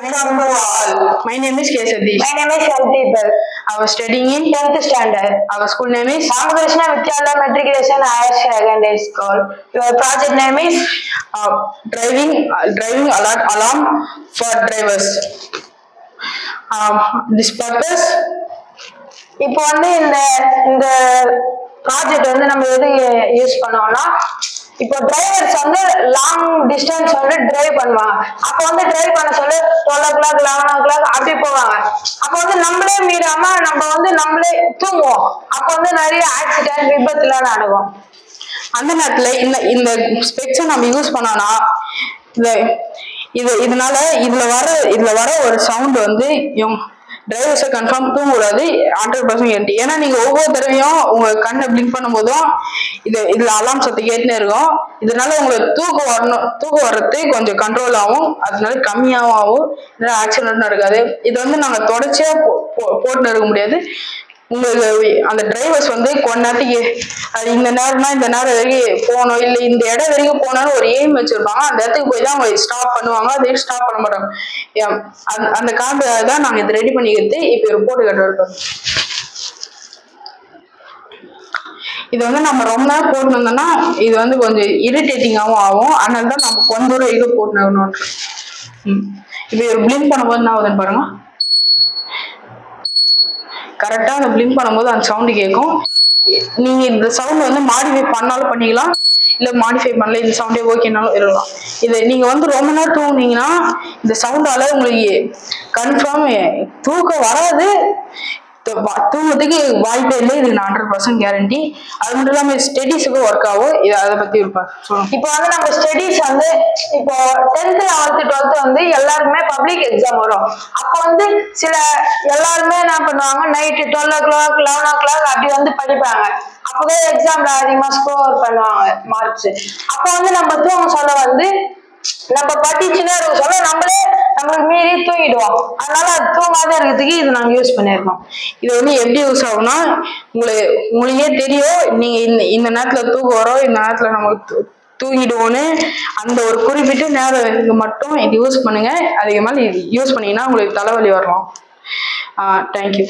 Welcome to all. My name is K. Satish. My name is Shaldeep. I was studying in 10th standard. Our school name is Ramakrishna Vidyalaya Matriculation Higher Secondary School. Your project name is driving alert alarm for drivers. This purpose. இப்போ வந்து இந்த project வந்து நம்ம எது use பண்ணுவோம்னா, இப்போ drivers வந்து long distance வந்து டிரைவ் பண்ணுவாங்க. அப்போ வந்து டிரைவ் பண்ண சொல்லி 12 o'clock 11 o'clock அப்படி போவாங்க. அப்போ வந்து நம்மளே மீறாம நம்ம வந்து நம்மளே தூங்குவோம். அப்போ வந்து நிறைய ஆக்சிடென்ட் விபத்துலாம் நடக்கும். அந்த நேரத்துல இந்த ஸ்பெக்ஸை நம்ம யூஸ் பண்ணோம்னா இதனால இதுல வர ஒரு சவுண்ட் வந்து டிரைவர்ஸை கன்ஃபார்ம் தூங்கக்கூடாது 100% கேரண்டி. ஏன்னா நீங்க ஒவ்வொரு தடவையும் உங்க கண்ணை பிளிங்க் பண்ணும் போதும் இதுல அலாம் சத்து கேட்டுனே இருக்கும். இதனால உங்களுக்கு தூக்கம் வர்றது கொஞ்சம் கண்ட்ரோல் ஆகும், அதனால கம்மியாகவும் ஆகும், ஆக்சிடென்ட் நடக்காது. இது வந்து நாங்க தொடர்ச்சியா போட்டுன்னு இருக்க முடியாது. உங்களுக்கு அந்த டிரைவர்ஸ் வந்து கொஞ்ச நேரத்துக்கு இந்த நேரம்னா இந்த நேரம் வரைக்கும் போகணும், இல்லை இந்த இடம் வரைக்கும் போனாலும் ஒரு எய்ம் வச்சிருப்பாங்க. அந்த இடத்துக்கு போய் தான் அவங்க ஸ்டாப் பண்ணுவாங்க, அதே ஸ்டாப் பண்ண மாட்டாங்க. அந்த காரணத்துக்காக தான் நாங்கள் இது ரெடி பண்ணிக்கிறது. இப்போ ஒரு போட்டு கட்ட இருக்கோம். இது வந்து நம்ம ரொம்ப நேரம் போட்டு வந்தோம்னா இது வந்து கொஞ்சம் இரிட்டேட்டிங்காகவும் ஆகும். அதனால தான் நம்ம கொஞ்ச தூரம் இது போட்டுனோம். இப்போ ஒரு பிளிங்க் பண்ணும்போது என்ன ஆகுதுன்னு பாருங்க. கரெக்டா அந்த பிளிங்க் பண்ணும்போது அந்த சவுண்டு கேட்கும். நீங்க இந்த சவுண்ட் வந்து மாடிஃபை பண்ணாலும் பண்ணிக்கலாம், இல்ல மாடிஃபை பண்ணல இந்த சவுண்டே ஓகேனாலும் இருக்கலாம். இது நீங்க வந்து ரொம்ப நேரம் தூங்குனீங்கன்னா இந்த சவுண்டால உங்களுக்கு கன்ஃபார்ம் தூக்கம் வராது, தூங்கத்துக்கு வாய்ப்பே இல்லை. இது 100% கேரண்டி. அது மட்டும் இல்லாம ஸ்டடீஸுக்கும் ஒர்க் ஆகும். இது அதை பத்தி இருப்பாங்க. இப்போ வந்து நம்ம ஸ்டடீஸ் வந்து இப்போ 10th 11th 12th வந்து எல்லாருக்குமே பப்ளிக் எக்ஸாம் வரும். அப்போ வந்து எல்லாருமே என்ன பண்ணுவாங்க, நைட்டு 12 o'clock 11 o'clock அப்படி வந்து படிப்பாங்க. அப்போதான் எக்ஸாம்ல அதிகமா ஸ்கோர் பண்ணுவாங்க மார்க்ஸ். அப்போ வந்து நம்ம தூங்க சொல்ல வந்து நம்ம படிச்சுன்னே இருக்க சொல்ல நம்மளுக்கு மீறி தூங்கிடுவோம். அதனால அது தூங்காத இருக்கிறதுக்கு இது நாங்க யூஸ் பண்ணிருக்கோம். இது வந்து எப்படி யூஸ் ஆகும்னா, உங்களுக்கே தெரியும் நீங்க இந்த நேரத்துல தூக்கம் வரும், இந்த நேரத்துல நமக்கு தூங்கிடுவோன்னு அந்த ஒரு குறிப்பிட்ட நேரம் மட்டும் இது யூஸ் பண்ணுங்க. அதிகமாக இது யூஸ் பண்ணீங்கன்னா உங்களுக்கு தலைவலி வரலாம். தேங்க்யூ.